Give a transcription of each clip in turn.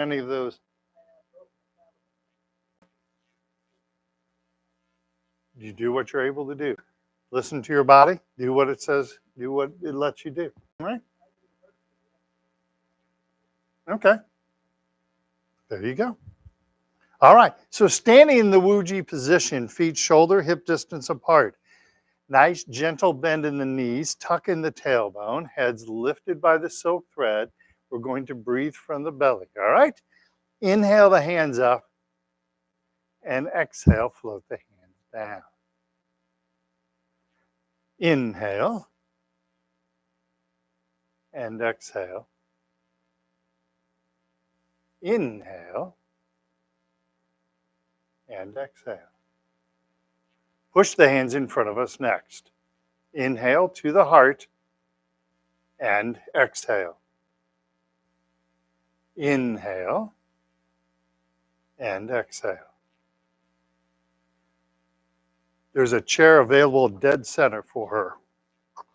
any of those? You do what you're able to do. Listen to your body. Do what it says. Do what it lets you do. All right? Okay. There you go. All right. So standing in the Wuji position, feet shoulder hip distance apart. Nice gentle bend in the knees, tuck in the tailbone, heads lifted by the silk thread. We're going to breathe from the belly. All right. Inhale the hands up and exhale, float the hands down. Inhale and exhale. Inhale and exhale. Push the hands in front of us next. Inhale to the heart and exhale. Inhale and exhale. There's a chair available dead center for her,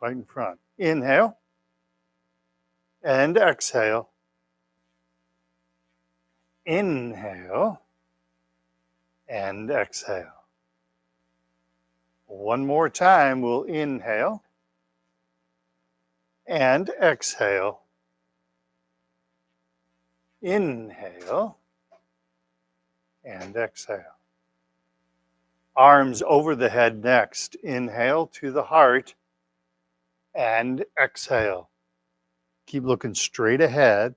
right in front. Inhale and exhale. Inhale and exhale. One more time, we'll inhale and exhale. Inhale and exhale. Arms over the head next. Inhale to the heart and exhale. Keep looking straight ahead.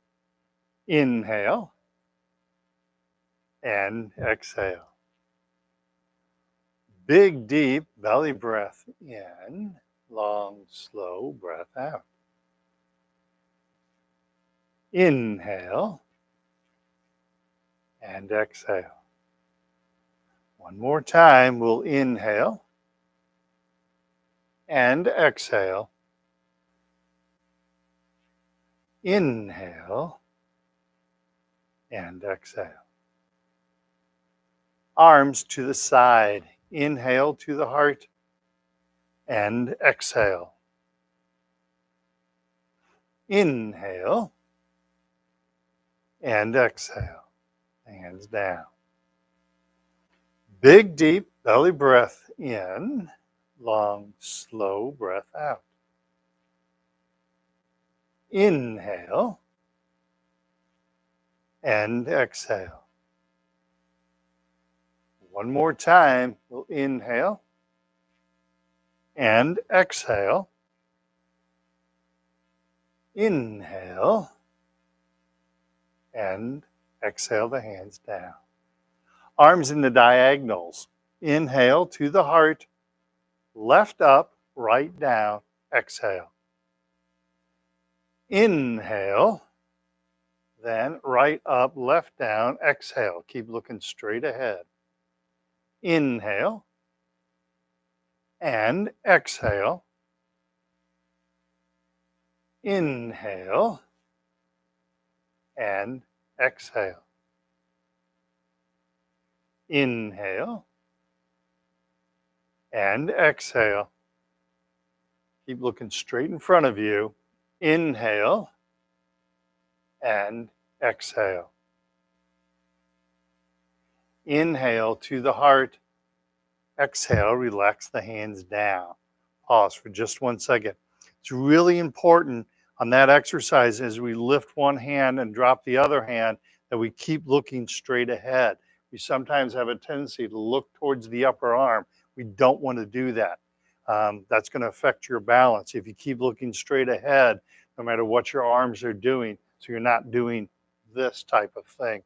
Inhale and exhale. Big, deep belly breath in. Long, slow breath out. Inhale and exhale. One more time, we'll inhale and exhale. Inhale and exhale. Arms to the side. Inhale to the heart and exhale. Inhale and exhale. Hands down. Big, deep belly breath in. Long, slow breath out. Inhale and exhale. One more time, we'll inhale and exhale. Inhale and exhale the hands down. Arms in the diagonals. Inhale to the heart, left up, right down, exhale. Inhale, then right up, left down, exhale. Keep looking straight ahead. Inhale and exhale. Inhale and exhale. Inhale and exhale. Keep looking straight in front of you. Inhale and exhale. Inhale to the heart. Exhale, relax the hands down. Pause for just 1 second. It's really important on that exercise as we lift one hand and drop the other hand that we keep looking straight ahead. We sometimes have a tendency to look towards the upper arm. We don't want to do that. That's going to affect your balance if you keep looking straight ahead, no matter what your arms are doing. So you're not doing this type of thing.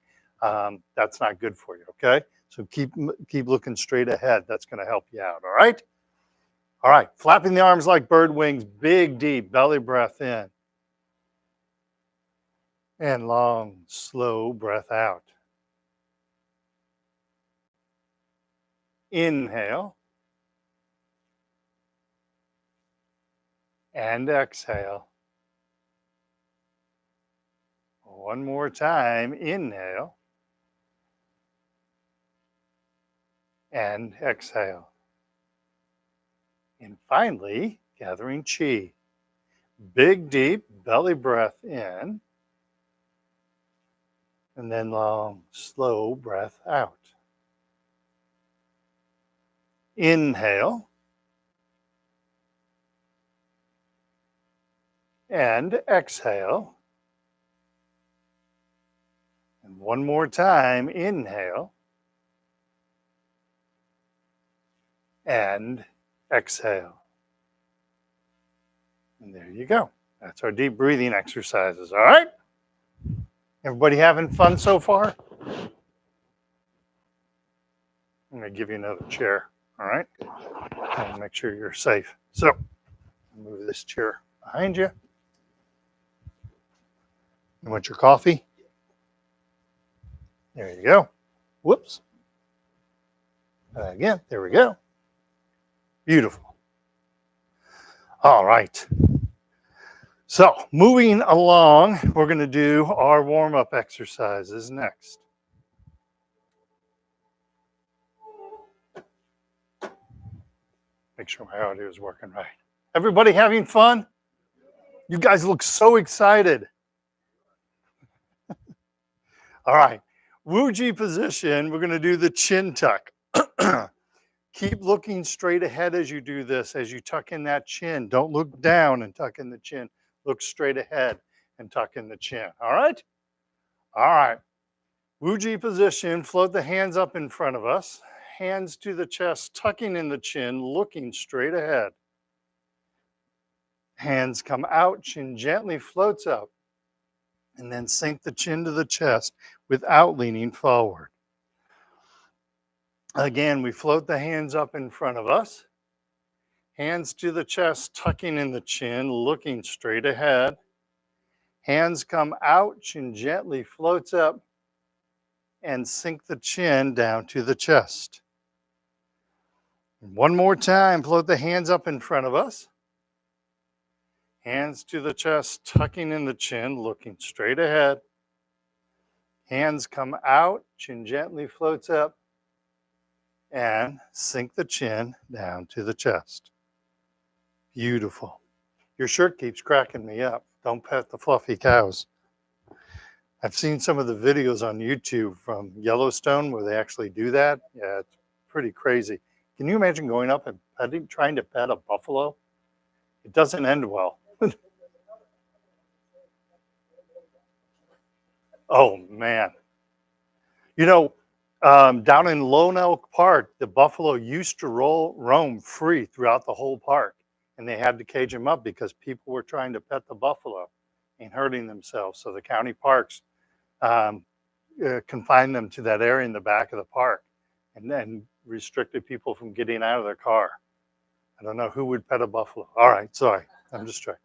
That's not good for you, okay? So keep looking straight ahead. That's going to help you out, all right? All right, flapping the arms like bird wings, big, deep belly breath in. And long, slow breath out. Inhale. And exhale. One more time, inhale. And exhale. And finally, gathering chi. Big, deep belly breath in. And then long, slow breath out. Inhale. And exhale. And one more time, inhale. And exhale. And there you go. That's our deep breathing exercises, all right? Everybody having fun so far? I'm going to give you another chair, all right? And make sure you're safe. So, move this chair behind you. You want your coffee? There you go. Whoops. Again, there we go. Beautiful. All right. So, moving along, we're going to do our warm-up exercises next. Make sure my audio is working right. Everybody having fun? You guys look so excited. All right. Wuji position, we're going to do the chin tuck. Keep looking straight ahead as you do this, as you tuck in that chin. Don't look down and tuck in the chin. Look straight ahead and tuck in the chin. All right? All right. Wuji position, float the hands up in front of us. Hands to the chest, tucking in the chin, looking straight ahead. Hands come out, chin gently floats up. And then sink the chin to the chest without leaning forward. Again, we float the hands up in front of us. Hands to the chest, tucking in the chin, looking straight ahead. Hands come out, chin gently floats up, and sink the chin down to the chest. One more time, float the hands up in front of us. Hands to the chest, tucking in the chin, looking straight ahead. Hands come out, chin gently floats up, and sink the chin down to the chest. Beautiful. Your shirt keeps cracking me up. Don't pet the fluffy cows. I've seen some of the videos on YouTube from Yellowstone where they actually do that. Yeah, it's pretty crazy. Can you imagine going up and trying to pet a buffalo? It doesn't end well. Oh, man. You know, down in Lone Elk Park, the buffalo used to roam free throughout the whole park. And they had to cage them up because people were trying to pet the buffalo and hurting themselves. So the county parks confined them to that area in the back of the park and then restricted people from getting out of their car. I don't know who would pet a buffalo. All right, sorry, I'm just trying.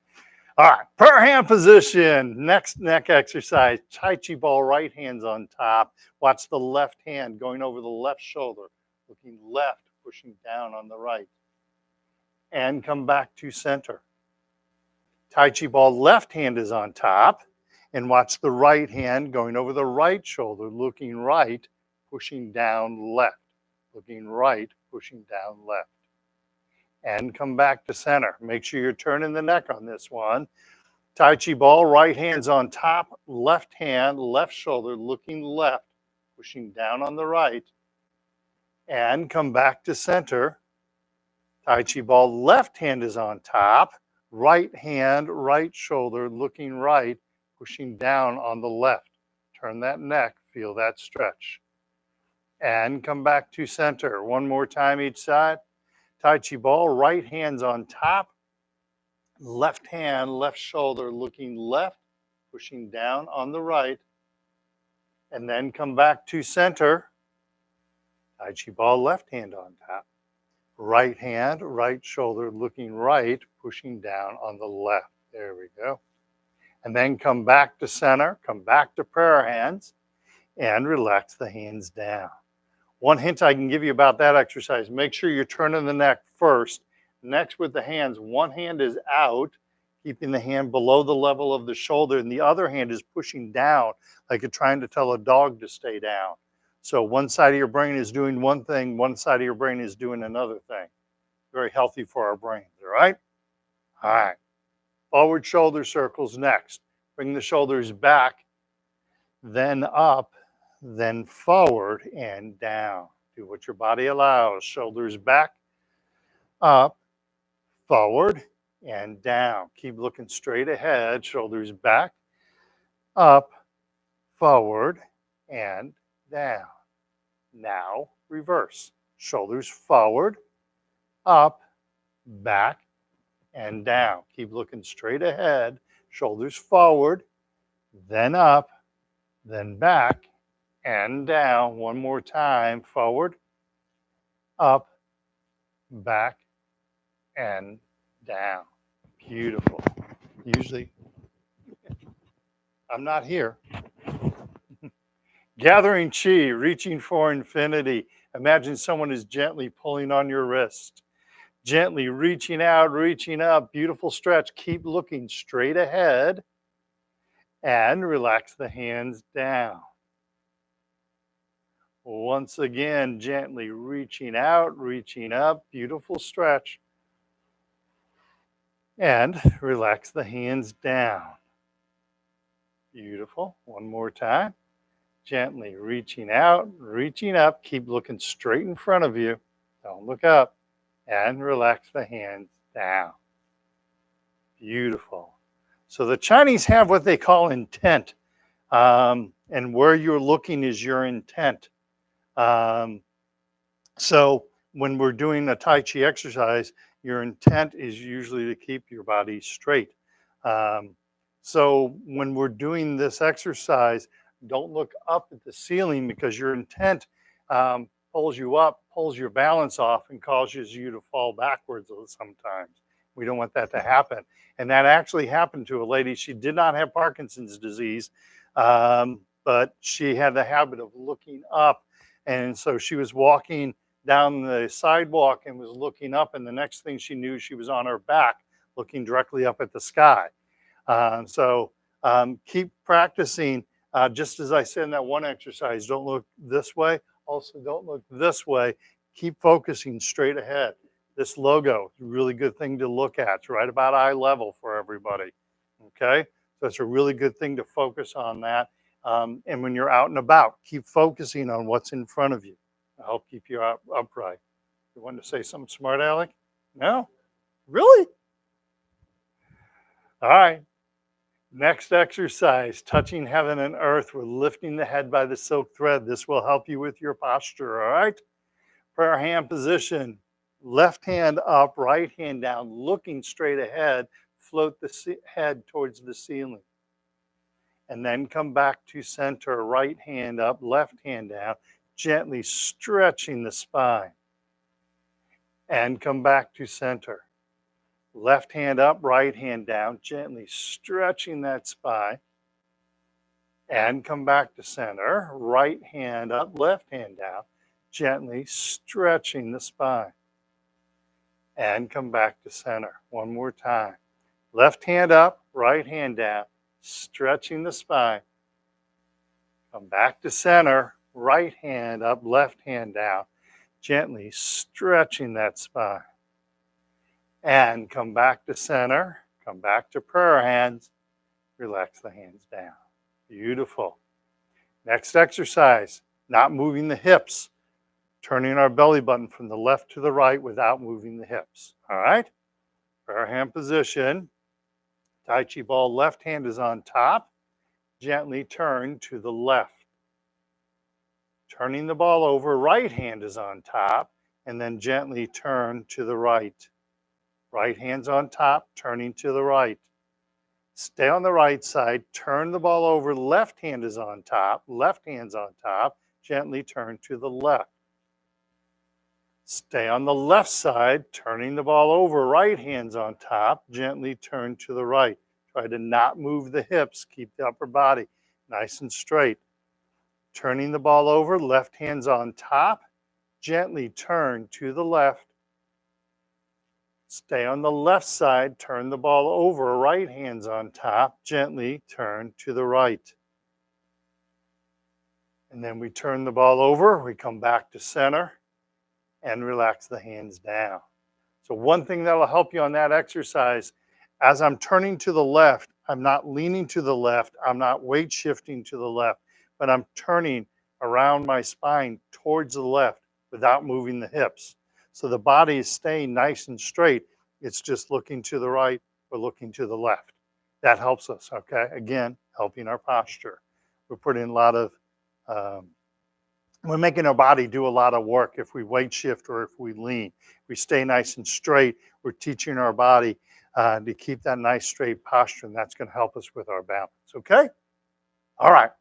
All right, prayer hand position. Next neck exercise. Tai Chi ball, right hand's on top. Watch the left hand going over the left shoulder, looking left, pushing down on the right. And come back to center. Tai Chi ball, left hand is on top. And watch the right hand going over the right shoulder, looking right, pushing down left. Looking right, pushing down left. And come back to center. Make sure you're turning the neck on this one. Tai Chi ball, right hand's on top, left hand, left shoulder, looking left, pushing down on the right. And come back to center. Tai Chi ball, left hand is on top, right hand, right shoulder, looking right, pushing down on the left. Turn that neck, feel that stretch. And come back to center. One more time each side. Tai Chi ball, right hand's on top, left hand, left shoulder, looking left, pushing down on the right. And then come back to center. Tai Chi ball, left hand on top. Right hand, right shoulder, looking right, pushing down on the left. There we go. And then come back to center, come back to prayer hands, and relax the hands down. One hint I can give you about that exercise, make sure you're turning the neck first. Next with the hands, one hand is out, keeping the hand below the level of the shoulder, and the other hand is pushing down, like you're trying to tell a dog to stay down. So one side of your brain is doing one thing, one side of your brain is doing another thing. Very healthy for our brains, all right? All right. Forward shoulder circles next. Bring the shoulders back. then up, then forward and down. Do what your body allows. Shoulders back, up, forward, and down. Keep looking straight ahead. Shoulders back, up, forward, and down. Now reverse. Shoulders forward, up, back, and down. Keep looking straight ahead. Shoulders forward, then up, then back, and down. One more time. Forward, up, back, and down. Beautiful. Usually, I'm not here. Gathering chi, reaching for infinity. Imagine someone is gently pulling on your wrist. Gently reaching out, reaching up. Beautiful stretch. Keep looking straight ahead and relax the hands down. Once again, gently reaching out, reaching up. Beautiful stretch. And relax the hands down. Beautiful. One more time. Gently reaching out, reaching up. Keep looking straight in front of you. Don't look up. And relax the hands down. Beautiful. So the Chinese have what they call intent. And where you're looking is your intent. So when we're doing a Tai Chi exercise, your intent is usually to keep your body straight. So when we're doing this exercise, don't look up at the ceiling because your intent pulls you up, pulls your balance off, and causes you to fall backwards sometimes. We don't want that to happen. And that actually happened to a lady. She did not have Parkinson's disease, but she had the habit of looking up. And so she was walking down the sidewalk and was looking up, and the next thing she knew, she was on her back, looking directly up at the sky. Keep practicing. Just as I said in that one exercise, don't look this way. Also, don't look this way. Keep focusing straight ahead. This logo is a really good thing to look at. It's right about eye level for everybody. Okay? So it's a really good thing to focus on that. And when you're out and about, keep focusing on what's in front of you. I'll help keep you upright. You want to say something smart, Alec? No? Really? All right. Next exercise, touching heaven and earth. We're lifting the head by the silk thread. This will help you with your posture, all right? Prayer hand position. Left hand up, right hand down, looking straight ahead. Float the head towards the ceiling. And then come back to center. Right hand up, left hand down, gently stretching the spine. And come back to center. Left hand up, right hand down, gently stretching that spine. And come back to center. Right hand up, left hand down, gently stretching the spine. And come back to center. One more time. Left hand up, right hand down, stretching the spine. Come back to center. Right hand up, left hand down, gently stretching that spine. And come back to center. Come back to prayer hands. Relax the hands down. Beautiful. Next exercise, not moving the hips. Turning our belly button from the left to the right without moving the hips. All right? Prayer hand position. Tai Chi ball, left hand is on top. Gently turn to the left. Turning the ball over, right hand is on top. And then gently turn to the right. Right hand's on top, turning to the right. Stay on the right side, turn the ball over, left hand is on top, left hand's on top, gently turn to the left. Stay on the left side, turning the ball over, right hand's on top, gently turn to the right. Try to not move the hips, keep the upper body nice and straight. Turning the ball over, left hand's on top, gently turn to the left. Stay on the left side, turn the ball over, right hand's on top, gently turn to the right. And then we turn the ball over, we come back to center and relax the hands down. So one thing that will help you on that exercise, as I'm turning to the left, I'm not leaning to the left, I'm not weight shifting to the left. but I'm turning around my spine towards the left without moving the hips. So the body is staying nice and straight. It's just looking to the right or looking to the left. That helps us, okay? Again, helping our posture. We're putting a lot of, we're making our body do a lot of work if we weight shift or if we lean. We stay nice and straight. We're teaching our body to keep that nice straight posture, and that's going to help us with our balance, okay? All right.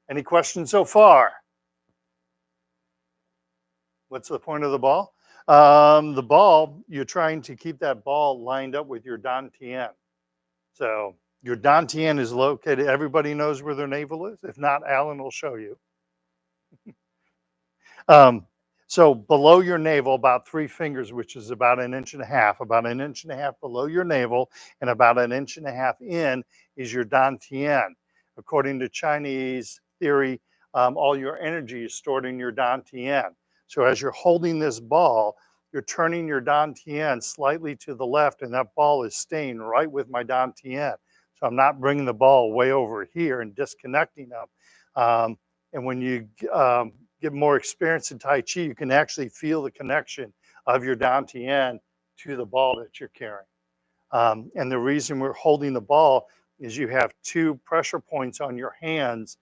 Any questions so far? What's the point of the ball? The ball, you're trying to keep that ball lined up with your dantian. So your dantian is located, everybody knows where their navel is? If not, Alan will show you. So below your navel, about 3 fingers, which is about 1.5 inches, about 1.5 inches below your navel and about 1.5 inches in is your dantian. According to Chinese theory, all your energy is stored in your dantian. So as you're holding this ball, you're turning your dantian slightly to the left, and that ball is staying right with my dantian. So I'm not bringing the ball way over here and disconnecting them. And when you get more experience in Tai Chi, you can actually feel the connection of your dantian to the ball that you're carrying. And the reason we're holding the ball is you have 2 pressure points on your hands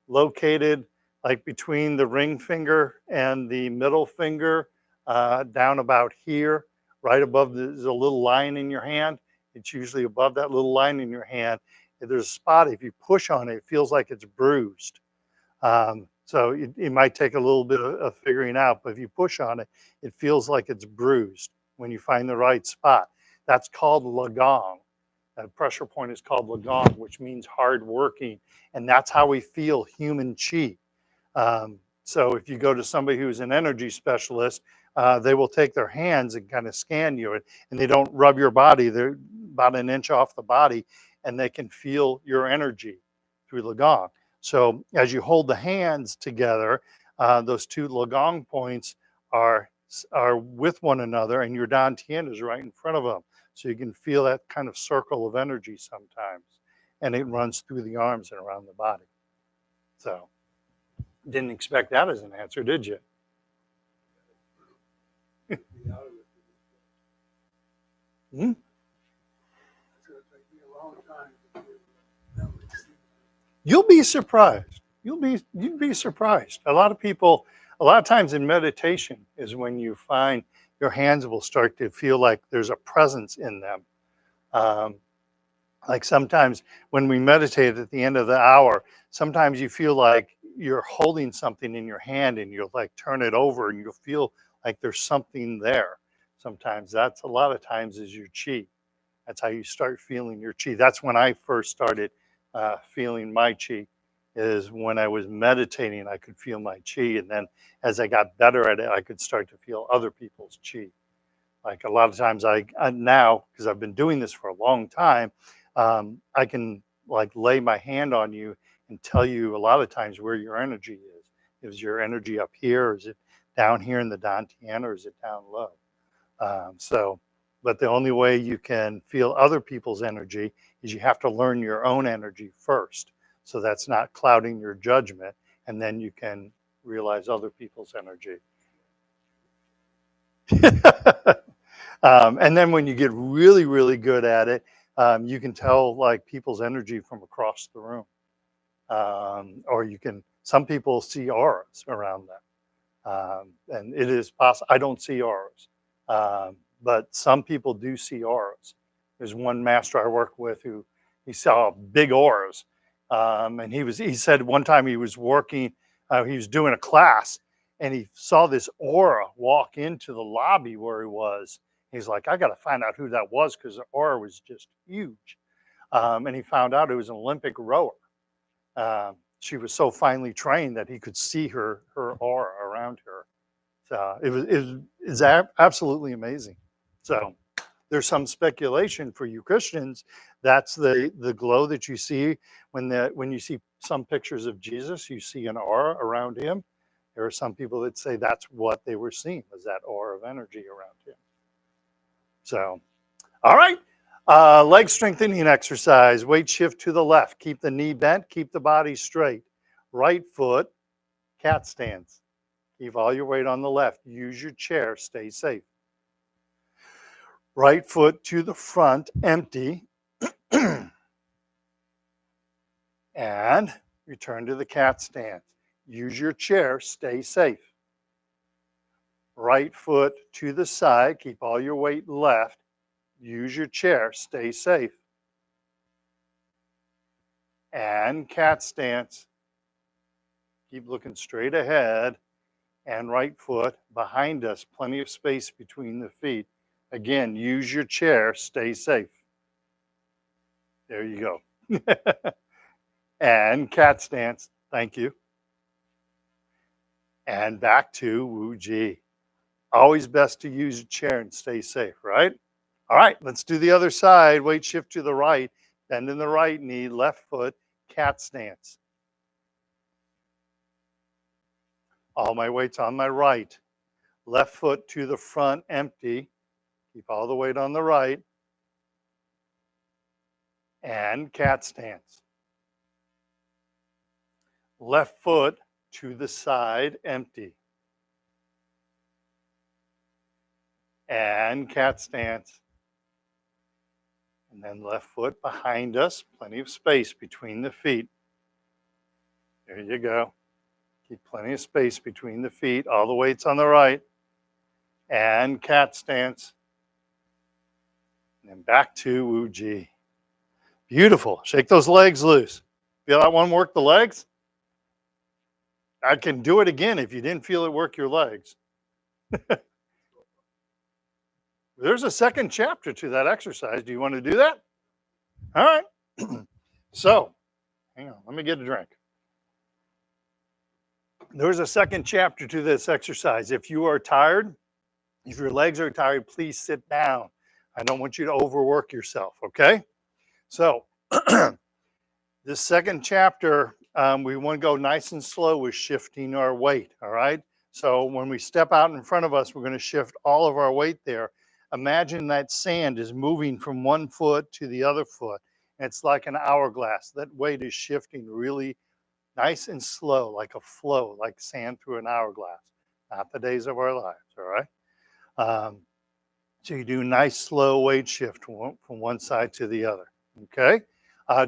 located like between the ring finger and the middle finger, down about here, right above there's a little line in your hand. It's usually above that little line in your hand. If there's a spot, if you push on it, it feels like it's bruised. So it might take a little bit of figuring out, but if you push on it, it feels like it's bruised when you find the right spot. That's called lagong. That pressure point is called lagong, which means hard working. And that's how we feel human chi. So if you go to somebody who's an energy specialist, they will take their hands and kind of scan you, and they don't rub your body. They're about 1 inch off the body, and they can feel your energy through lagong. So as you hold the hands together, those 2 lagong points are with one another, and your dantian is right in front of them. So you can feel that kind of circle of energy sometimes, and it runs through the arms and around the body. So didn't expect that as an answer, did you? Hmm? You'll be surprised. You'd be surprised. A lot of times in meditation is when you find your hands will start to feel like there's a presence in them. Like sometimes when we meditate at the end of the hour, sometimes you feel like you're holding something in your hand and you'll like turn it over and you'll feel like there's something there. Sometimes that's a lot of times is your chi. That's how you start feeling your chi. That's when I first started feeling my chi, is when I was meditating, I could feel my chi. And then as I got better at it, I could start to feel other people's chi. Like a lot of times I now, because I've been doing this for a long time, I can like lay my hand on you and tell you a lot of times where your energy is. Is your energy up here? Or is it down here in the dantian, or is it down low? But the only way you can feel other people's energy is you have to learn your own energy first. So that's not clouding your judgment, and then you can realize other people's energy. And then when you get really, really good at it, you can tell like people's energy from across the room. Or some people see auras around them. And it is possible. I don't see auras. But some people do see auras. There's one master I work with who he saw big auras. And he said one time he was working, he was doing a class, and he saw this aura walk into the lobby where he was. He's like, I got to find out who that was because the aura was just huge. And he found out it was an Olympic rower. She was so finely trained that he could see her aura around her. So it's absolutely amazing. So there's some speculation for you Christians. That's the glow that you see when you see some pictures of Jesus. You see an aura around him. There are some people that say that's what they were seeing, was that aura of energy around him. So, all right. Leg strengthening exercise, weight shift to the left. Keep the knee bent, keep the body straight. Right foot, cat stance. Keep all your weight on the left. Use your chair, stay safe. Right foot to the front, empty. And return to the cat stance. Use your chair, stay safe. Right foot to the side, keep all your weight left. Use your chair, stay safe. And cat stance. Keep looking straight ahead. And right foot behind us, plenty of space between the feet. Again, use your chair, stay safe. There you go. And cat stance, thank you. And back to Wu Ji. Always best to use a chair and stay safe, right? All right, let's do the other side. Weight shift to the right, bend in the right knee, left foot, cat stance. All my weight's on my right. Left foot to the front, empty. Keep all the weight on the right. And cat stance. Left foot to the side, empty. And cat stance. And then left foot behind us, plenty of space between the feet. There you go. Keep plenty of space between the feet. All the weight's on the right. And cat stance. And then back to Wu Ji. Beautiful. Shake those legs loose. Feel that one work the legs? I can do it again if you didn't feel it work your legs. There's a second chapter to that exercise. Do you want to do that? All right. So, hang on. Let me get a drink. There's a second chapter to this exercise. If you are tired, if your legs are tired, please sit down. I don't want you to overwork yourself, okay? So, this second chapter, we want to go nice and slow with shifting our weight, all right? So when we step out in front of us, we're going to shift all of our weight there. Imagine that sand is moving from one foot to the other foot. It's like an hourglass. That weight is shifting really nice and slow, like a flow, like sand through an hourglass. Not the days of our lives, all right? So you do nice, slow weight shift from one side to the other, okay?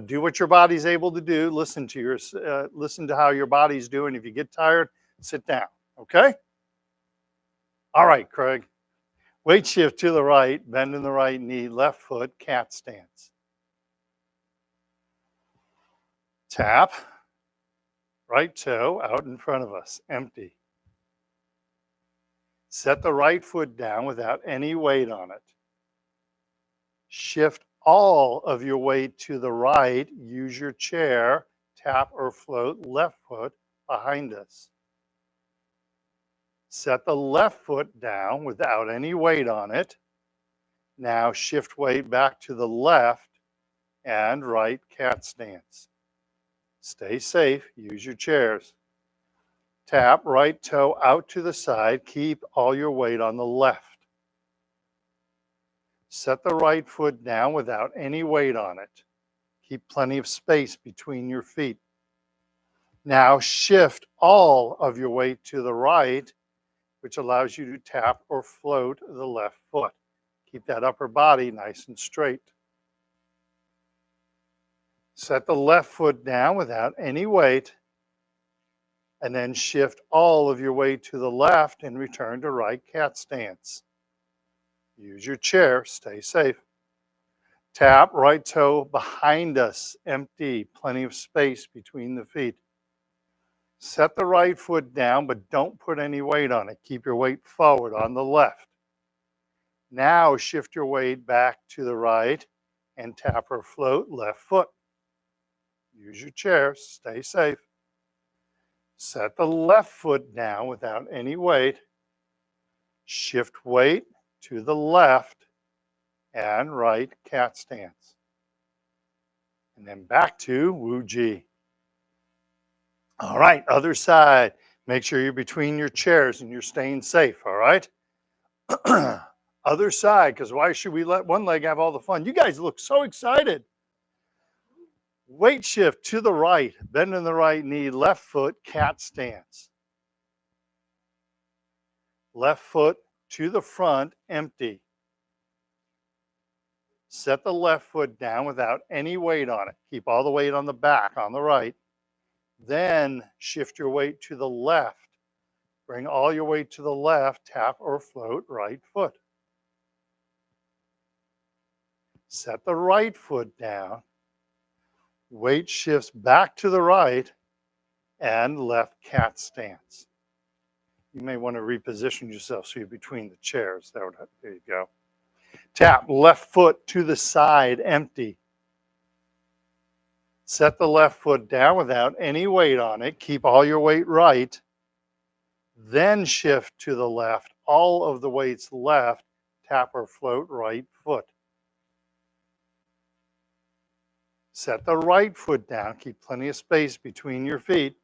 Do what your body's able to do. Listen to how your body's doing. If you get tired, sit down, okay? All right, Craig. Weight shift to the right, bend in the right knee, left foot, cat stance. Tap, right toe out in front of us, empty. Set the right foot down without any weight on it. Shift all of your weight to the right. Use your chair, tap or float left foot behind us. Set the left foot down without any weight on it. Now shift weight back to the left and right cat stance. Stay safe, use your chairs. Tap right toe out to the side, keep all your weight on the left. Set the right foot down without any weight on it. Keep plenty of space between your feet. Now shift all of your weight to the right, which allows you to tap or float the left foot. Keep that upper body nice and straight. Set the left foot down without any weight, and then shift all of your weight to the left and return to right cat stance. Use your chair, stay safe. Tap right toe behind us, empty, plenty of space between the feet. Set the right foot down, but don't put any weight on it. Keep your weight forward on the left. Now shift your weight back to the right and tap or float left foot. Use your chair, stay safe. Set the left foot down without any weight. Shift weight to the left and right cat stance. And then back to Wu Ji. All right, other side. Make sure you're between your chairs and you're staying safe, all right? Other side, because why should we let one leg have all the fun? You guys look so excited. Weight shift to the right, bending the right knee, left foot, cat stance. Left foot to the front, empty. Set the left foot down without any weight on it. Keep all the weight on the back, on the right. Then shift your weight to the left. Bring all your weight to the left, tap or float right foot. Set the right foot down. Weight shifts back to the right and left cat stance. You may want to reposition yourself so you're between the chairs. There you go. Tap left foot to the side, empty. Set the left foot down without any weight on it. Keep all your weight right. Then shift to the left, all of the weights left, tap or float right foot. Set the right foot down, keep plenty of space between your feet.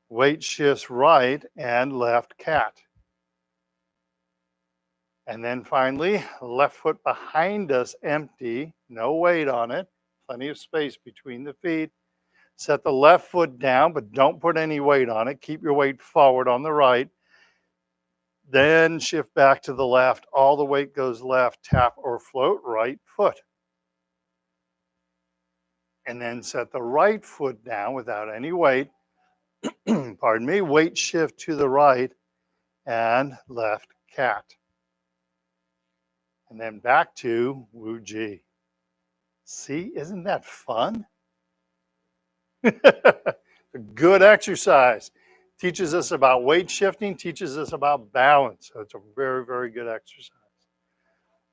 Weight shifts right and left cat. And then finally, left foot behind us, empty, no weight on it, plenty of space between the feet. Set the left foot down, but don't put any weight on it. Keep your weight forward on the right. Then shift back to the left. All the weight goes left, tap or float right foot. And then set the right foot down without any weight. Pardon me, weight shift to the right and left cat. And then back to Wu Ji. See, isn't that fun? A good exercise. Teaches us about weight shifting, teaches us about balance. So it's a very, very good exercise.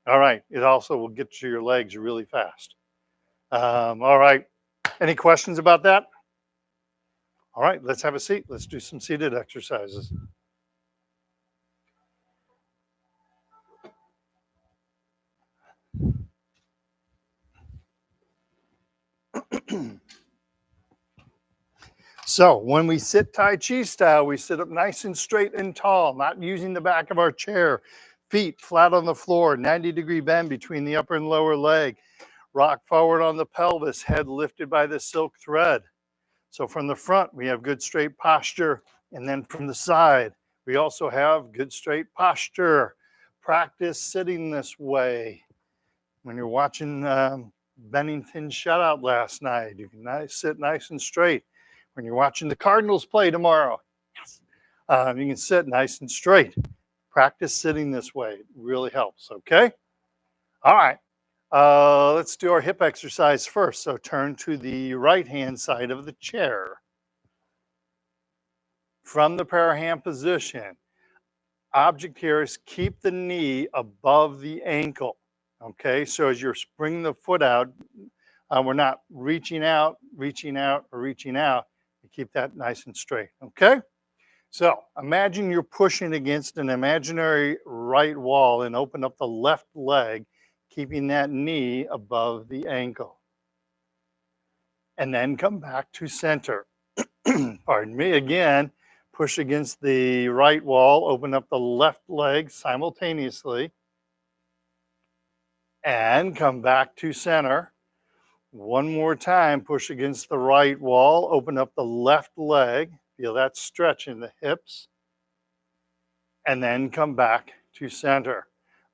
All right, it also will get to your legs really fast. All right, any questions about that? All right, let's have a seat. Let's do some seated exercises. So when we sit Tai Chi style, we sit up nice and straight and tall, not using the back of our chair. Feet flat on the floor, 90-degree bend between the upper and lower leg. Rock forward on the pelvis, head lifted by the silk thread. So from the front, we have good straight posture. And then from the side, we also have good straight posture. Practice sitting this way. When you're watching Bennington shutout last night, you can sit nice and straight. When you're watching the Cardinals play tomorrow, yes, you can sit nice and straight. Practice sitting this way. It really helps, okay? All right. Let's do our hip exercise first. So turn to the right-hand side of the chair. From the prayer hand position, object here is keep the knee above the ankle. Okay, so as you're bringing the foot out, we're not reaching out, or reaching out. You keep that nice and straight, okay? So imagine you're pushing against an imaginary right wall and open up the left leg, keeping that knee above the ankle. And then come back to center. Pardon me, again, push against the right wall, open up the left leg simultaneously, and come back to center. One more time, push against the right wall, open up the left leg, feel that stretch in the hips, and then come back to center.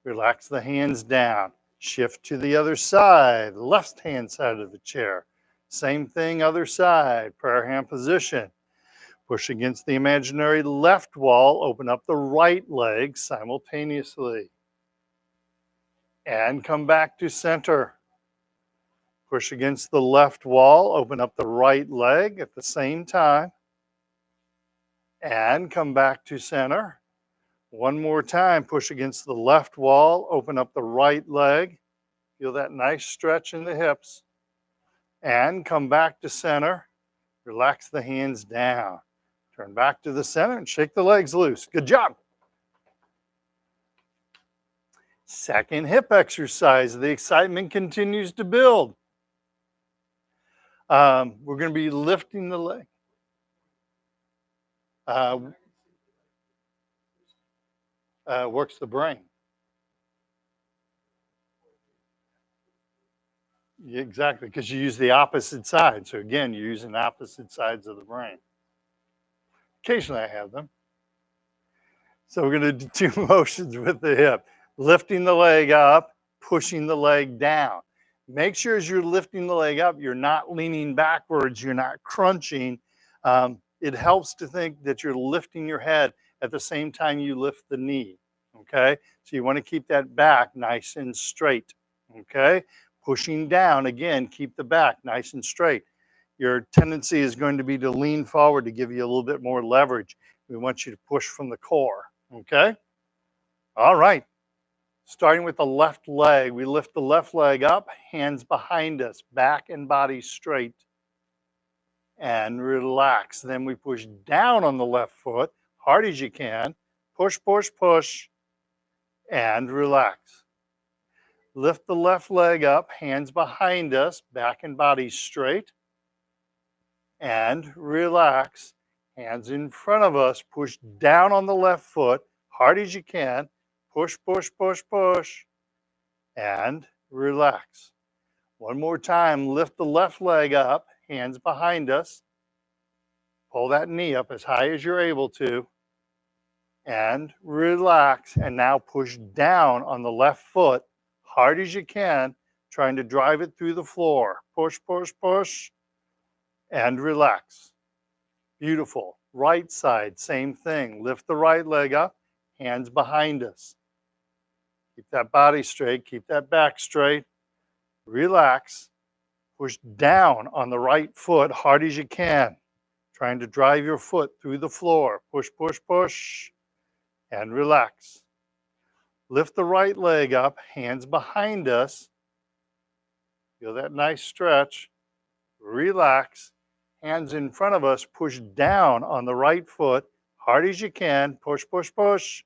Relax the hands down, shift to the other side, left hand side of the chair. Same thing, other side, prayer hand position. Push against the imaginary left wall, open up the right leg simultaneously. And come back to center. Push against the left wall, open up the right leg at the same time. And come back to center. One more time, push against the left wall, open up the right leg. Feel that nice stretch in the hips. And come back to center. Relax the hands down. Turn back to the center and shake the legs loose. Good job. Second hip exercise. The excitement continues to build. We're going to be lifting the leg. Works the brain. Exactly, because you use the opposite side. So again, you're using opposite sides of the brain. Occasionally I have them. So we're going to do two motions with the hip. Lifting the leg up, pushing the leg down. Make sure as you're lifting the leg up, you're not leaning backwards, you're not crunching. It helps to think that you're lifting your head at the same time you lift the knee, okay? So you want to keep that back nice and straight, okay? Pushing down, again, keep the back nice and straight. Your tendency is going to be to lean forward to give you a little bit more leverage. We want you to push from the core, okay? All right. Starting with the left leg, we lift the left leg up, hands behind us, back and body straight, and relax. Then we push down on the left foot, hard as you can. Push, push, push, and relax. Lift the left leg up, hands behind us, back and body straight, and relax. Hands in front of us, push down on the left foot, hard as you can. Push, push, push, push, and relax. One more time, lift the left leg up, hands behind us. Pull that knee up as high as you're able to, and relax. And now push down on the left foot, hard as you can, trying to drive it through the floor. Push, push, push, and relax. Beautiful. Right side, same thing. Lift the right leg up, hands behind us. Keep that body straight, keep that back straight. Relax. Push down on the right foot hard as you can, trying to drive your foot through the floor. Push, push, push, and relax. Lift the right leg up, hands behind us. Feel that nice stretch. Relax. Hands in front of us, push down on the right foot, hard as you can. Push, push, push,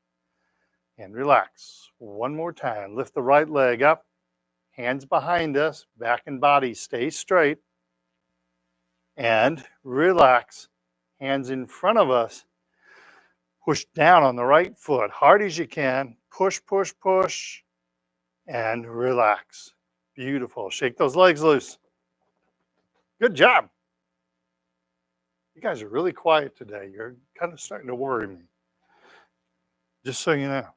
and relax. One more time. Lift the right leg up, hands behind us, back and body stay straight, and relax. Hands in front of us, push down on the right foot, hard as you can. Push, push, push, and relax. Beautiful. Shake those legs loose. Good job. You guys are really quiet today. You're kind of starting to worry me. Just so you know.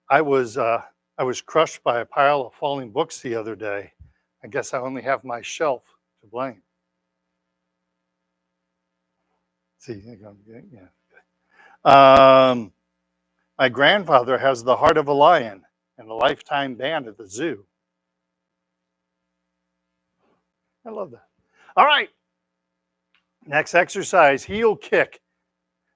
I was crushed by a pile of falling books the other day. I guess I only have my shelf to blame. See, yeah. My grandfather has the heart of a lion and a lifetime ban at the zoo. I love that. All right. Next exercise, heel kick.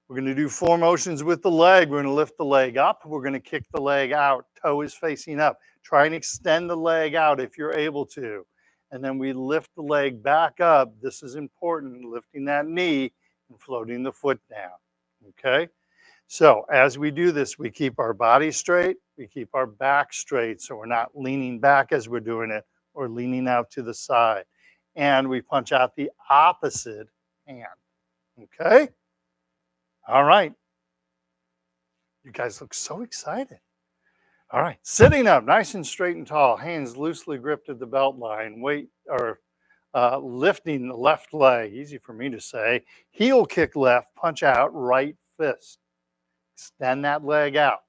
We're going to do 4 motions with the leg. We're going to lift the leg up. We're going to kick the leg out. Toe is facing up. Try and extend the leg out if you're able to. And then we lift the leg back up. This is important, lifting that knee and floating the foot down. Okay? So as we do this, we keep our body straight. We keep our back straight so we're not leaning back as we're doing it or leaning out to the side. And we punch out the opposite hand. Okay? All right. You guys look so excited. All right. Sitting up, nice and straight and tall, hands loosely gripped at the belt line, weight or lifting the left leg, easy for me to say. Heel kick left, punch out right fist. Extend that leg out.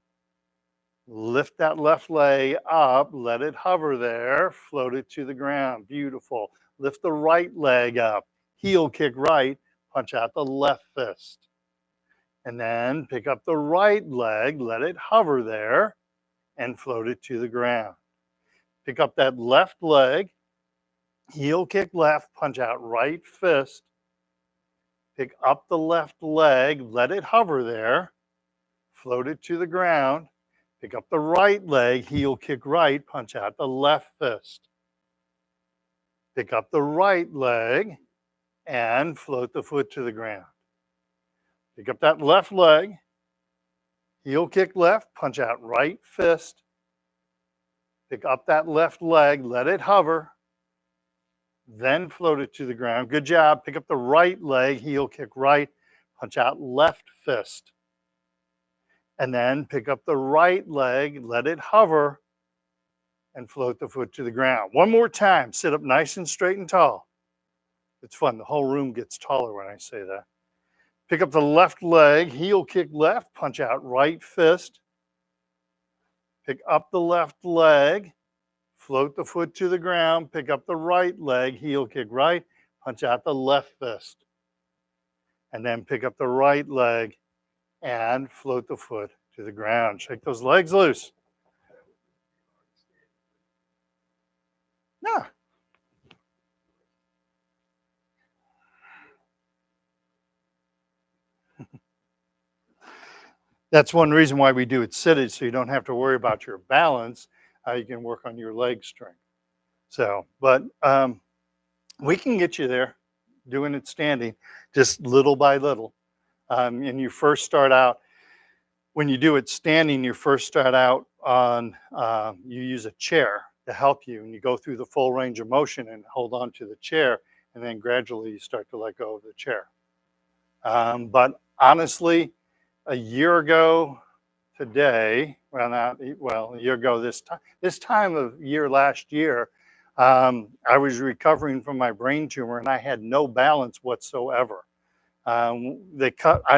Lift that left leg up, let it hover there, float it to the ground. Beautiful. Lift the right leg up, heel kick right, punch out the left fist. And then pick up the right leg, let it hover there, and float it to the ground. Pick up that left leg, heel kick left, punch out right fist. Pick up the left leg, let it hover there, float it to the ground. Pick up the right leg, heel kick right, punch out the left fist. Pick up the right leg and float the foot to the ground. Pick up that left leg, heel kick left, punch out right fist. Pick up that left leg, let it hover, then float it to the ground. Good job. Pick up the right leg, heel kick right, punch out left fist. And then pick up the right leg, let it hover, and float the foot to the ground. One more time, sit up nice and straight and tall. It's fun. The whole room gets taller when I say that. Pick up the left leg, heel kick left, punch out right fist. Pick up the left leg, float the foot to the ground, pick up the right leg, heel kick right, punch out the left fist. And then pick up the right leg and float the foot to the ground. Shake those legs loose. Yeah. That's one reason why we do it seated, so you don't have to worry about your balance. You can work on your leg strength. So, but we can get you there doing it standing, just little by little. And you first start out, when you do it standing, you first start out on, you use a chair to help you, and you go through the full range of motion and hold on to the chair, and then gradually you start to let go of the chair. But honestly, a year ago today, a year ago this time of year last year, I was recovering from my brain tumor and I had no balance whatsoever. I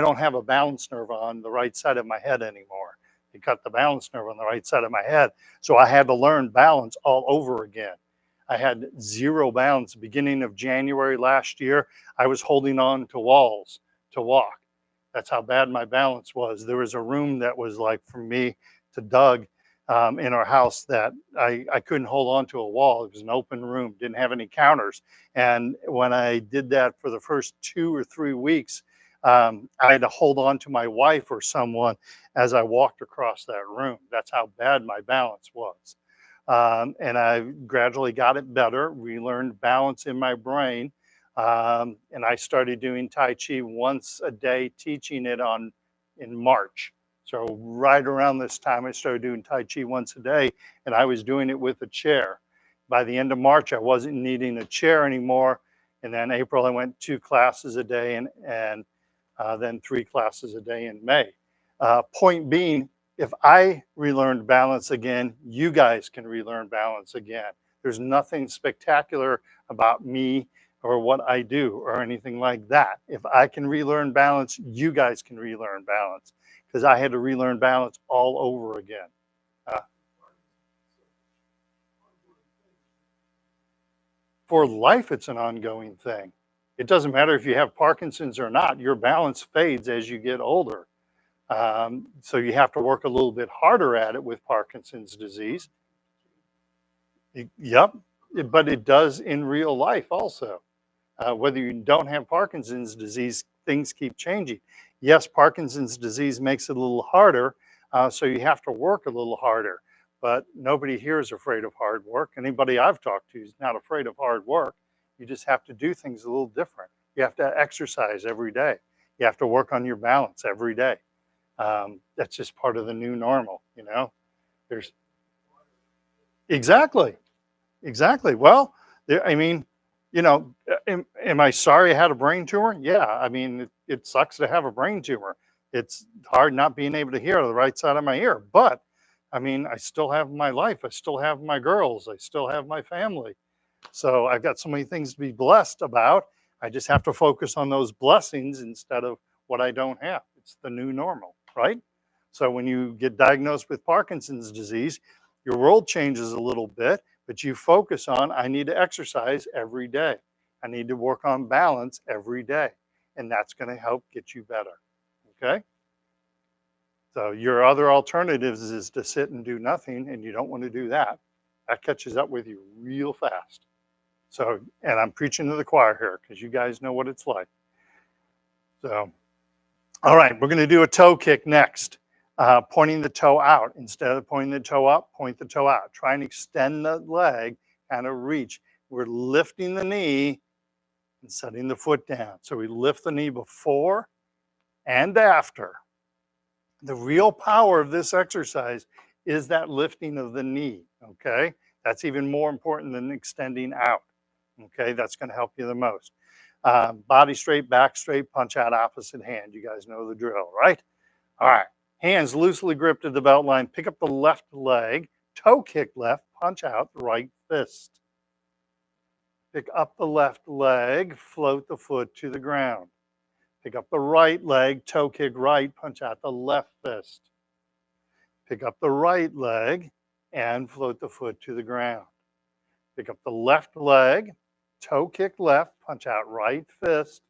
don't have a balance nerve on the right side of my head anymore. They cut the balance nerve on the right side of my head. So I had to learn balance all over again. I had zero balance. Beginning of January last year, I was holding on to walls to walk. That's how bad my balance was. There was a room that was like from me to Doug in our house that I couldn't hold on to a wall. It was an open room, didn't have any counters. And when I did that for the first 2 or 3 weeks, I had to hold on to my wife or someone as I walked across that room. That's how bad my balance was. And I gradually got it better, relearned balance in my brain. And I started doing Tai Chi once a day, teaching it in March. So right around this time, I started doing Tai Chi once a day, and I was doing it with a chair. By the end of March, I wasn't needing a chair anymore. And then April, I went 2 classes a day, and then 3 classes a day in May. Point being, if I relearned balance again, you guys can relearn balance again. There's nothing spectacular about me or what I do or anything like that. If I can relearn balance, you guys can relearn balance, because I had to relearn balance all over again. For life, it's an ongoing thing. It doesn't matter if you have Parkinson's or not, your balance fades as you get older. So you have to work a little bit harder at it with Parkinson's disease. Yep, but it does in real life also. Whether you don't have Parkinson's disease, things keep changing. Yes, Parkinson's disease makes it a little harder, so you have to work a little harder. But nobody here is afraid of hard work. Anybody I've talked to is not afraid of hard work. You just have to do things a little different. You have to exercise every day. You have to work on your balance every day. That's just part of the new normal, you know. There's exactly. Well, I mean, you know, am I sorry I had a brain tumor? Yeah, I mean, it sucks to have a brain tumor. It's hard not being able to hear the right side of my ear, but I mean, I still have my life. I still have my girls. I still have my family. So I've got so many things to be blessed about. I just have to focus on those blessings instead of what I don't have. It's the new normal, right? So when you get diagnosed with Parkinson's disease, your world changes a little bit, but you focus on, I need to exercise every day. I need to work on balance every day. And that's going to help get you better. Okay? So your other alternatives is to sit and do nothing, and you don't want to do that. That catches up with you real fast. So, and I'm preaching to the choir here because you guys know what it's like. So, all right, we're going to do a toe kick next. Pointing the toe out. Instead of pointing the toe up, point the toe out. Try and extend the leg, kind of reach. We're lifting the knee and setting the foot down. So we lift the knee before and after. The real power of this exercise is that lifting of the knee, okay? That's even more important than extending out, okay? That's going to help you the most. Body straight, back straight, punch out opposite hand. You guys know the drill, right? All right. Hands loosely gripped at the belt line. Pick up the left leg. Toe kick left. Punch out the right fist. Pick up the left leg. Float the foot to the ground. Pick up the right leg. Toe kick right. Punch out the left fist. Pick up the right leg and float the foot to the ground. Pick up the left leg. Toe kick left. Punch out right fist.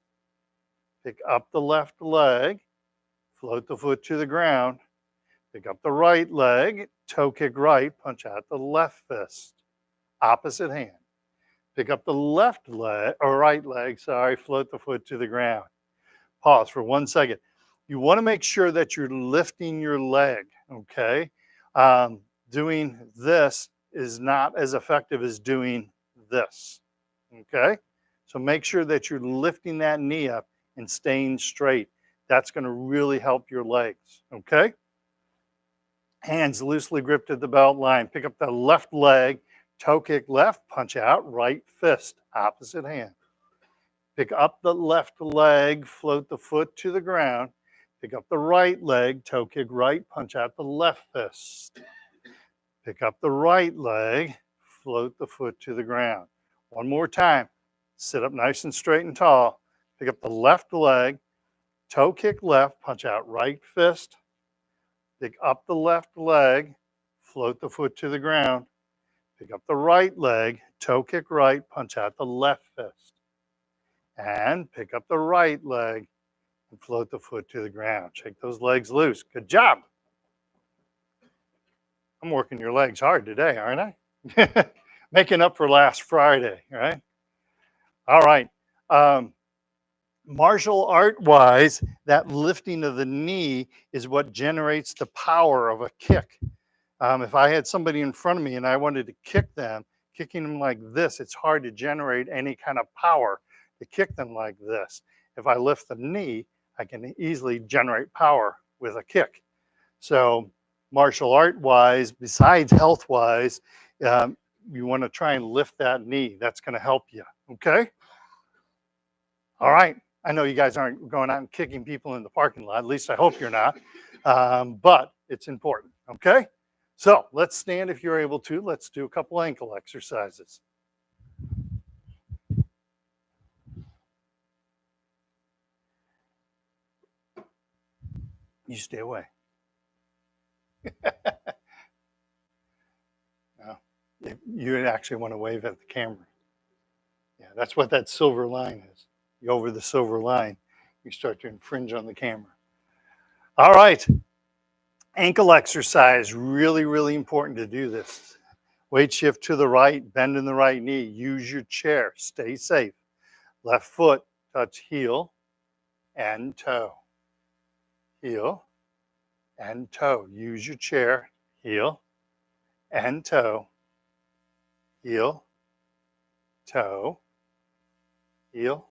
Pick up the left leg. Float the foot to the ground. Pick up the right leg, toe kick right, punch out the left fist. Opposite hand. Pick up the left leg, or right leg, sorry, float the foot to the ground. Pause for 1 second. You want to make sure that you're lifting your leg, okay? Doing this is not as effective as doing this, okay? So make sure that you're lifting that knee up and staying straight. That's going to really help your legs, okay? Hands loosely gripped at the belt line. Pick up the left leg, toe kick left, punch out, right fist, opposite hand. Pick up the left leg, float the foot to the ground. Pick up the right leg, toe kick right, punch out the left fist. Pick up the right leg, float the foot to the ground. One more time. Sit up nice and straight and tall. Pick up the left leg, toe kick left, punch out right fist. Pick up the left leg, float the foot to the ground. Pick up the right leg, toe kick right, punch out the left fist. And pick up the right leg and float the foot to the ground. Shake those legs loose. Good job. I'm working your legs hard today, aren't I? Making up for last Friday, right? All right. Martial art wise, that lifting of the knee is what generates the power of a kick. If I had somebody in front of me and I wanted to kick them, kicking them like this, it's hard to generate any kind of power to kick them like this. If I lift the knee, I can easily generate power with a kick. So martial art wise, besides health wise, you want to try and lift that knee. That's going to help you. Okay. All right. I know you guys aren't going out and kicking people in the parking lot. At least I hope you're not. But it's important. Okay. So let's stand if you're able to. Let's do a couple ankle exercises. You stay away. No, you actually want to wave at the camera. Yeah, that's what that silver line is. You go over the silver line, you start to infringe on the camera. All right. Ankle exercise, really, really important to do this. Weight shift to the right, bend in the right knee. Use your chair. Stay safe. Left foot, touch heel and toe. Heel and toe. Use your chair. Heel and toe. Heel, toe, heel,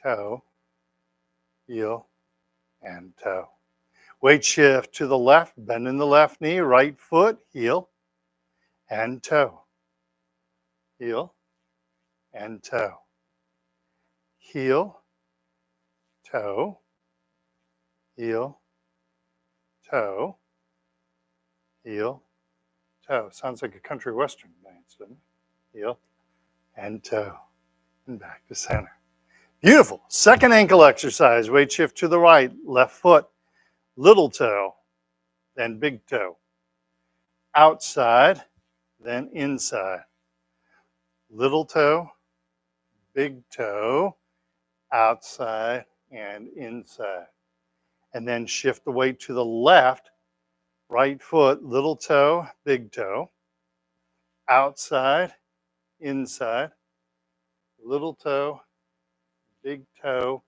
toe, heel, and toe. Weight shift to the left, bend in the left knee, right foot, heel and toe. Heel and toe. Heel, toe, heel, toe, heel, toe. Sounds like a country western dance, doesn't it? Heel and toe. And back to center. Beautiful. Second ankle exercise. Weight shift to the right, left foot, little toe, then big toe. Outside, then inside. Little toe, big toe, outside and inside. And then shift the weight to the left, right foot, little toe, big toe, outside, inside, little toe, big toe,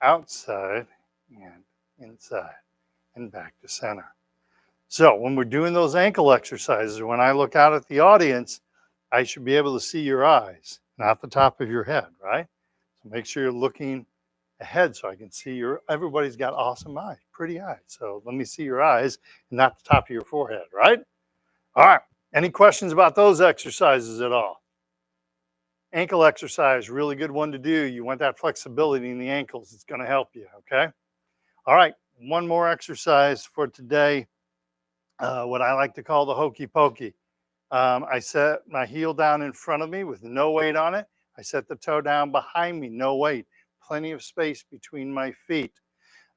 outside and inside, and back to center. So when we're doing those ankle exercises, when I look out at the audience, I should be able to see your eyes, not the top of your head, right? So make sure you're looking ahead so I can see everybody's got awesome eyes, pretty eyes. So let me see your eyes and not the top of your forehead, right? All right. Any questions about those exercises at all? Ankle exercise, really good one to do. You want that flexibility in the ankles. It's going to help you, okay? All right. one more exercise for today, what I like to call the hokey pokey. I set my heel down in front of me with no weight on it. I set the toe down behind me, no weight, plenty of space between my feet.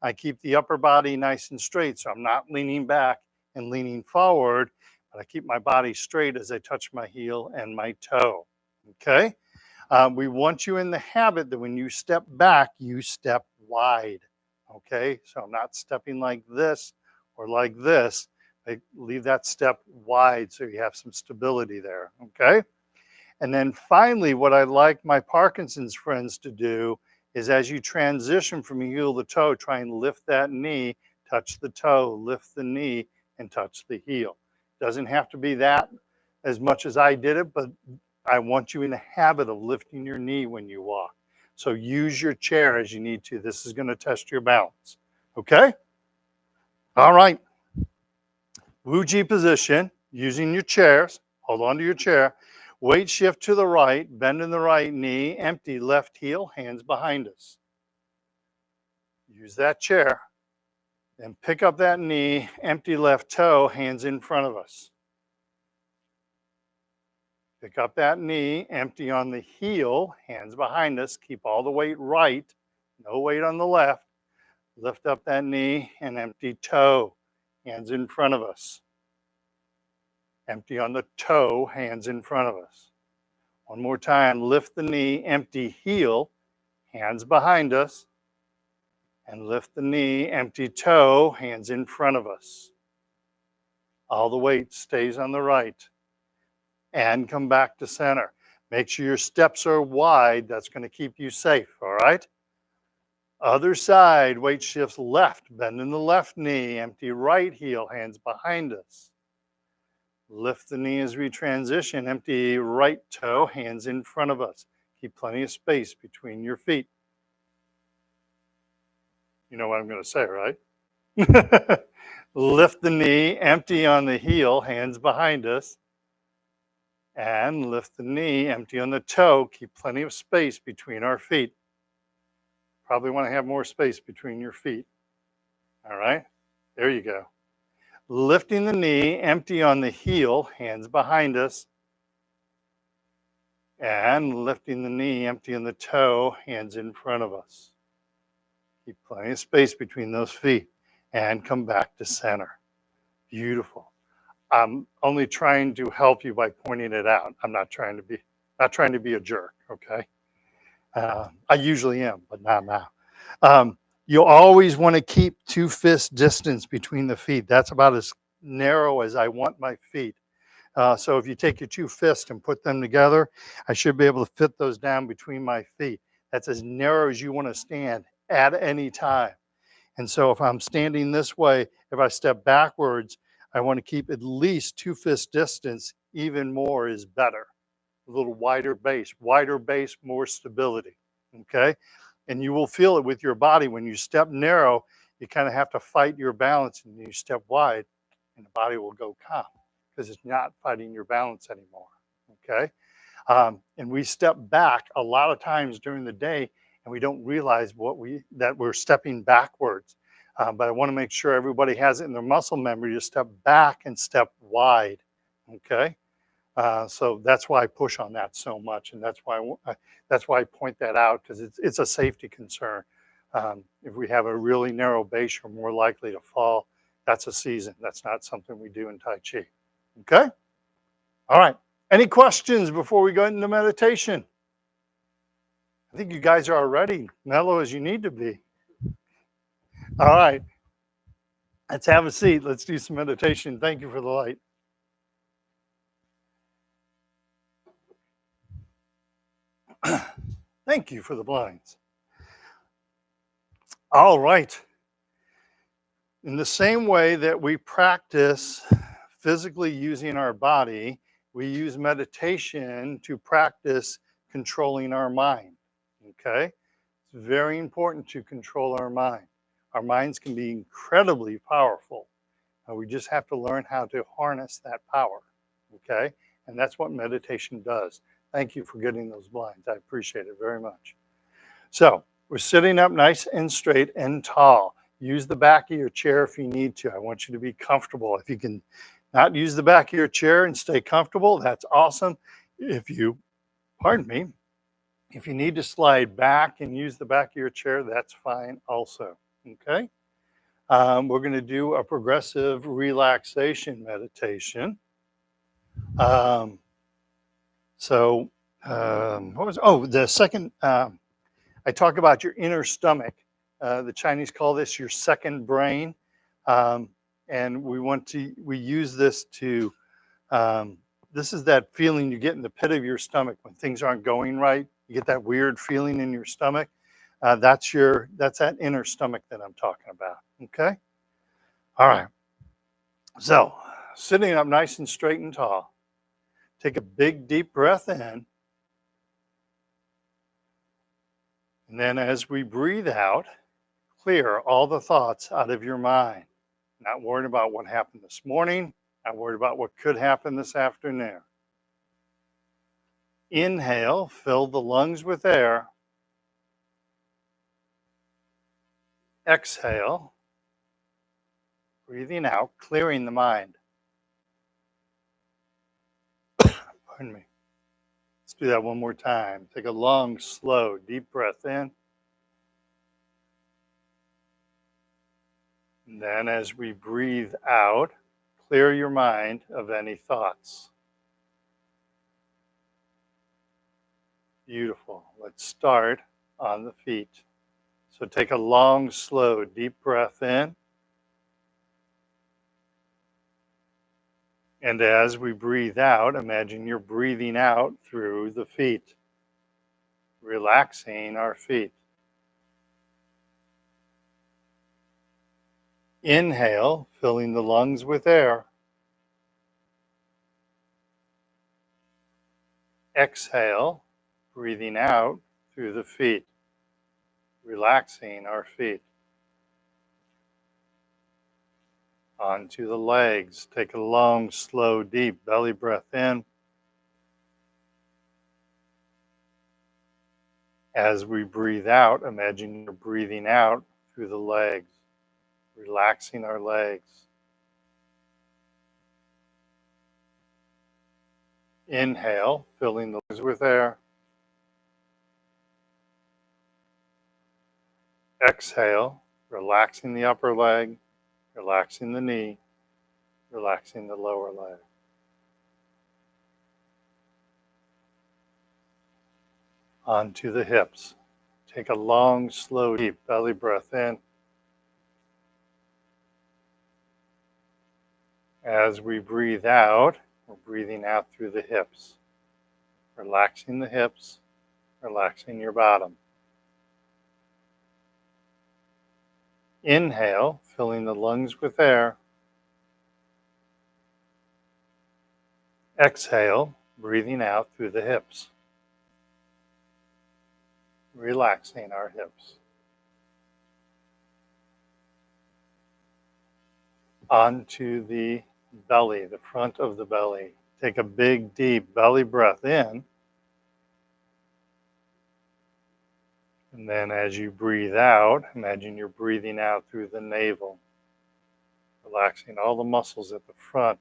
I keep the upper body nice and straight, so I'm not leaning back and leaning forward, but I keep my body straight as I touch my heel and my toe. Okay? We want you in the habit that when you step back, you step wide. Okay? So I'm not stepping like this or like this. I leave that step wide so you have some stability there. Okay? And then finally, what I like my Parkinson's friends to do is as you transition from heel to toe, try and lift that knee, touch the toe, lift the knee, and touch the heel. Doesn't have to be that as much as I did it, but I want you in the habit of lifting your knee when you walk. So use your chair as you need to. This is going to test your balance. Okay? All right. Wu-Ji position, using your chairs. Hold on to your chair. Weight shift to the right, bend in the right knee, empty left heel, hands behind us. Use that chair. Then pick up that knee, empty left toe, hands in front of us. Pick up that knee, empty on the heel, hands behind us. Keep all the weight right, no weight on the left. Lift up that knee and empty toe, hands in front of us. Empty on the toe, hands in front of us. One more time, lift the knee, empty heel, hands behind us. And lift the knee, empty toe, hands in front of us. All the weight stays on the right. And come back to center. Make sure your steps are wide. That's going to keep you safe, all right? Other side, weight shifts left, bend in the left knee, empty right heel, hands behind us. Lift the knee as we transition, empty right toe, hands in front of us. Keep plenty of space between your feet. You know what I'm going to say, right? Lift the knee, empty on the heel, hands behind us. And lift the knee, empty on the toe. Keep plenty of space between our feet. Probably want to have more space between your feet. All right, there you go. Lifting the knee, empty on the heel, hands behind us. And lifting the knee, empty on the toe, hands in front of us. Keep plenty of space between those feet and come back to center. Beautiful. I'm only trying to help you by pointing it out. I'm not trying to be a jerk, okay? I usually am, but not now. You always want to keep 2 fist distance between the feet. That's about as narrow as I want my feet. So if you take your 2 fists and put them together, I should be able to fit those down between my feet. That's as narrow as you want to stand at any time. And so if I'm standing this way, if I step backwards, I want to keep at least 2 fist distance. Even more is better. A little wider base, more stability. Okay. And you will feel it with your body. When you step narrow, you kind of have to fight your balance, and you step wide and the body will go calm because it's not fighting your balance anymore. Okay. And we step back a lot of times during the day, and we don't realize that we're stepping backwards. But I want to make sure everybody has it in their muscle memory to step back and step wide. Okay. So that's why I push on that so much, and that's why I point that out, because it's a safety concern. If we have a really narrow base, you're more likely to fall. That's a season. That's not something we do in Tai Chi. Okay. All right. Any questions before we go into meditation? I think you guys are already mellow as you need to be. All right. Let's have a seat. Let's do some meditation. Thank you for the light. Thank you for the blinds. All right. In the same way that we practice physically using our body, we use meditation to practice controlling our mind. Okay? It's very important to control our mind. Our minds can be incredibly powerful. We just have to learn how to harness that power. Okay? And that's what meditation does. Thank you for getting those blinds. I appreciate it very much. So we're sitting up nice and straight and tall. Use the back of your chair if you need to. I want you to be comfortable. If you can not use the back of your chair and stay comfortable, that's awesome. If you, pardon me, if you need to slide back and use the back of your chair, that's fine also. Okay. We're going to do a progressive relaxation meditation. Um, what was, oh, the second, I talk about your inner stomach. The Chinese call this your second brain. And we use this to, this is that feeling you get in the pit of your stomach when things aren't going right. You get that weird feeling in your stomach. That's that inner stomach that I'm talking about. Okay. All right. So sitting up nice and straight and tall, take a big deep breath in. And then as we breathe out, clear all the thoughts out of your mind. Not worried about what happened this morning, not worried about what could happen this afternoon. Inhale, fill the lungs with air. Exhale, breathing out, clearing the mind. Pardon me. Let's do that one more time. Take a long, slow, deep breath in. And then as we breathe out, clear your mind of any thoughts. Beautiful. Let's start on the feet. So take a long, slow, deep breath in. And as we breathe out, imagine you're breathing out through the feet, relaxing our feet. Inhale, filling the lungs with air. Exhale, breathing out through the feet, relaxing our feet. Onto the legs. Take a long, slow, deep belly breath in. As we breathe out, imagine you're breathing out through the legs, relaxing our legs. Inhale, filling the lungs with air. Exhale, relaxing the upper leg, relaxing the knee, relaxing the lower leg. Onto the hips. Take a long, slow, deep belly breath in. As we breathe out, we're breathing out through the hips, relaxing the hips, relaxing your bottom. Inhale, filling the lungs with air. Exhale, breathing out through the hips, relaxing our hips. Onto the belly, the front of the belly. Take a big, deep belly breath in. And then as you breathe out, imagine you're breathing out through the navel, relaxing all the muscles at the front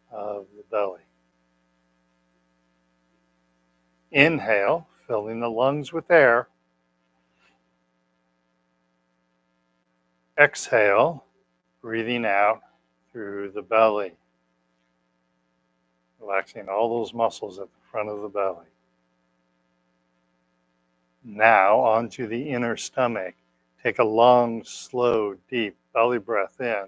of the belly. Inhale, filling the lungs with air. Exhale, breathing out through the belly, relaxing all those muscles at the front of the belly. Now onto the inner stomach. Take a long, slow, deep belly breath in.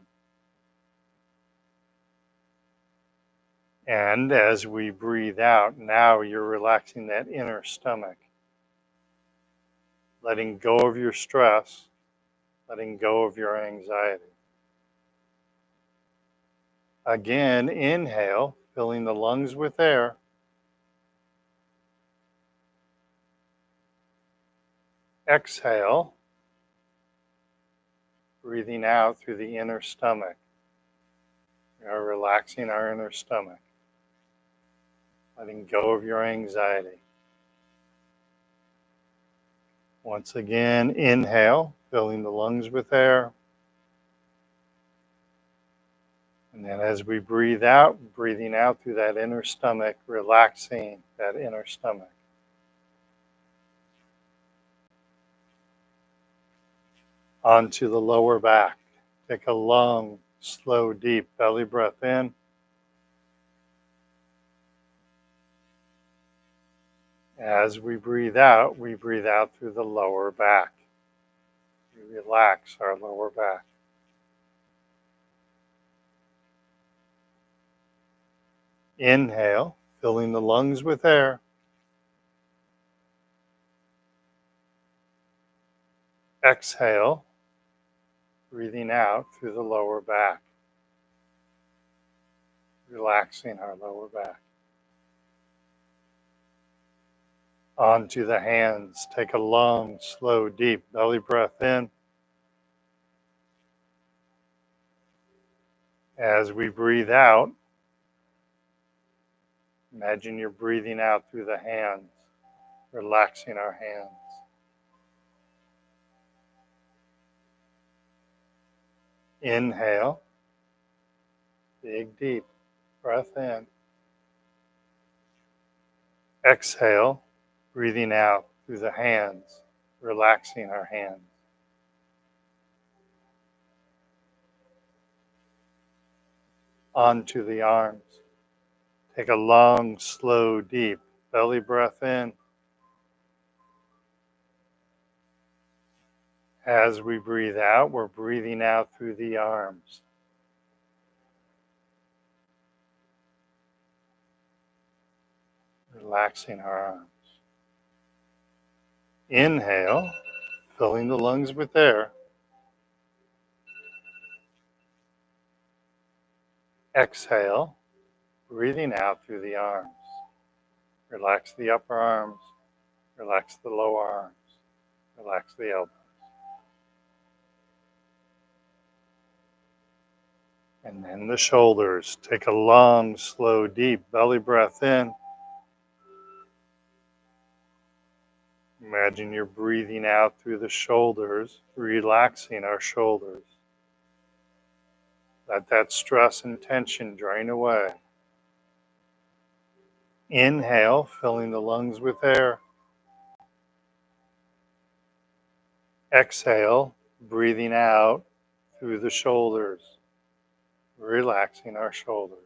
And as we breathe out, now you're relaxing that inner stomach, letting go of your stress, letting go of your anxiety. Again, inhale, filling the lungs with air. Exhale, breathing out through the inner stomach. We are relaxing our inner stomach, letting go of your anxiety. Once again, inhale, filling the lungs with air. And then as we breathe out, breathing out through that inner stomach, relaxing that inner stomach. Onto the lower back. Take a long, slow, deep belly breath in. As we breathe out through the lower back. We relax our lower back. Inhale, filling the lungs with air. Exhale, breathing out through the lower back. Relaxing our lower back. Onto the hands. Take a long, slow, deep belly breath in. As we breathe out, imagine you're breathing out through the hands, relaxing our hands. Inhale, big, deep breath in. Exhale, breathing out through the hands, relaxing our hands. Onto the arms. Take a long, slow, deep belly breath in. As we breathe out, we're breathing out through the arms. Relaxing our arms. Inhale, filling the lungs with air. Exhale, breathing out through the arms. Relax the upper arms. Relax the lower arms. Relax the elbows. And then the shoulders. Take a long, slow, deep belly breath in. Imagine you're breathing out through the shoulders, relaxing our shoulders. Let that stress and tension drain away. Inhale, filling the lungs with air. Exhale, breathing out through the shoulders, relaxing our shoulders.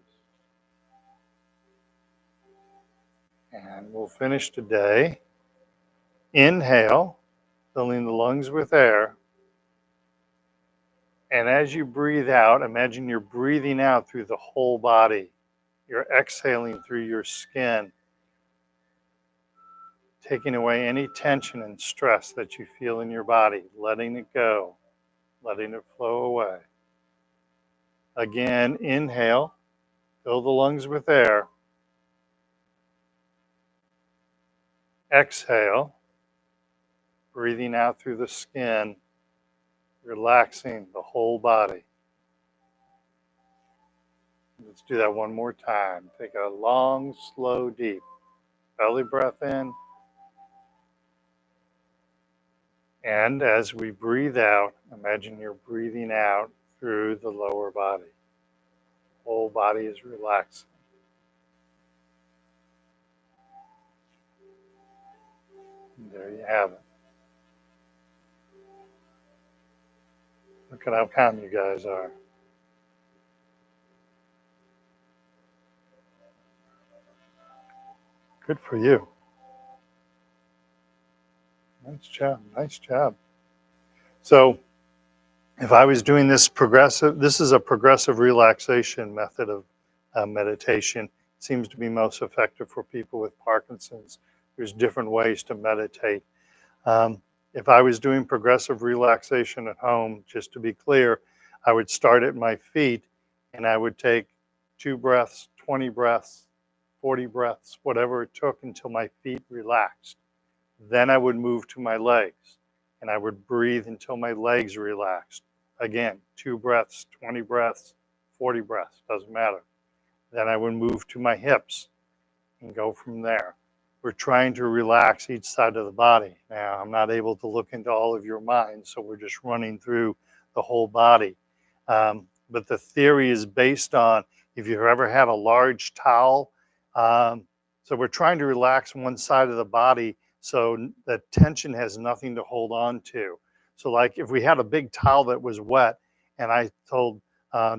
And we'll finish today. Inhale, filling the lungs with air. And as you breathe out, imagine you're breathing out through the whole body. You're exhaling through your skin, taking away any tension and stress that you feel in your body, letting it go, letting it flow away. Again, inhale, fill the lungs with air. Exhale, breathing out through the skin, relaxing the whole body. Let's do that one more time. Take a long, slow, deep belly breath in. And as we breathe out, imagine you're breathing out through the lower body. The whole body is relaxing. And there you have it. Look at how calm you guys are. Good for you. Nice job. Nice job. So if I was doing this is a progressive relaxation method of meditation. It seems to be most effective for people with Parkinson's. There's different ways to meditate. If I was doing progressive relaxation at home, just to be clear, I would start at my feet and I would take 2 breaths, 20 breaths, 40 breaths, whatever it took until my feet relaxed. Then I would move to my legs and I would breathe until my legs relaxed. Again, 2 breaths, 20 breaths, 40 breaths, doesn't matter. Then I would move to my hips and go from there. We're trying to relax each side of the body. Now, I'm not able to look into all of your minds, so we're just running through the whole body. but the theory is based on if you've ever had a large towel. So we're trying to relax one side of the body so the tension has nothing to hold on to. So like if we had a big towel that was wet and I told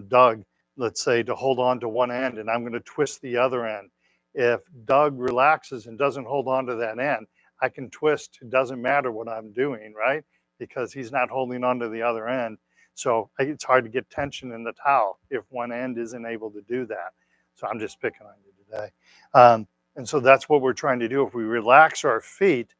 Doug, let's say, to hold on to one end and I'm going to twist the other end. If Doug relaxes and doesn't hold on to that end, I can twist. It doesn't matter what I'm doing, right? Because he's not holding on to the other end. So it's hard to get tension in the towel if one end isn't able to do that. So I'm just picking on you today. And so that's what we're trying to do. If we relax our feet,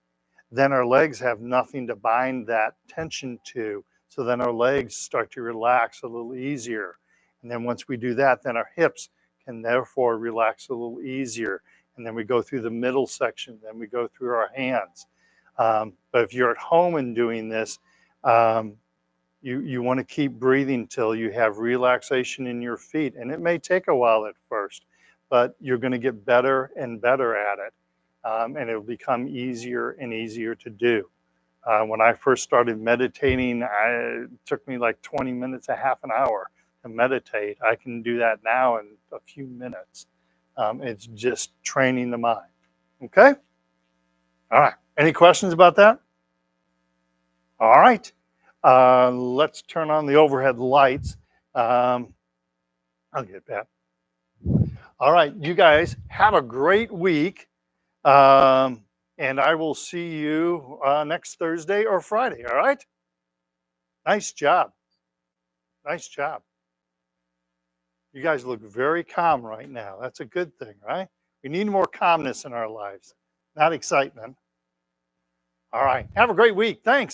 then our legs have nothing to bind that tension to. So then our legs start to relax a little easier. And then once we do that, then our hips can therefore relax a little easier. And then we go through the middle section, then we go through our hands. But if you're at home and doing this, you want to keep breathing till you have relaxation in your feet. And it may take a while at first, but you're going to get better and better at it. And it'll become easier and easier to do. When I first started meditating, it took me like 20 minutes, a half an hour to meditate. I can do that now in a few minutes. It's just training the mind. Okay? All right. Any questions about that? All right. Let's turn on the overhead lights. I'll get that. All right. You guys have a great week. And I will see you next Thursday or Friday. All right. Nice job. Nice job. You guys look very calm right now. That's a good thing, right? We need more calmness in our lives, not excitement. All right. Have a great week. Thanks.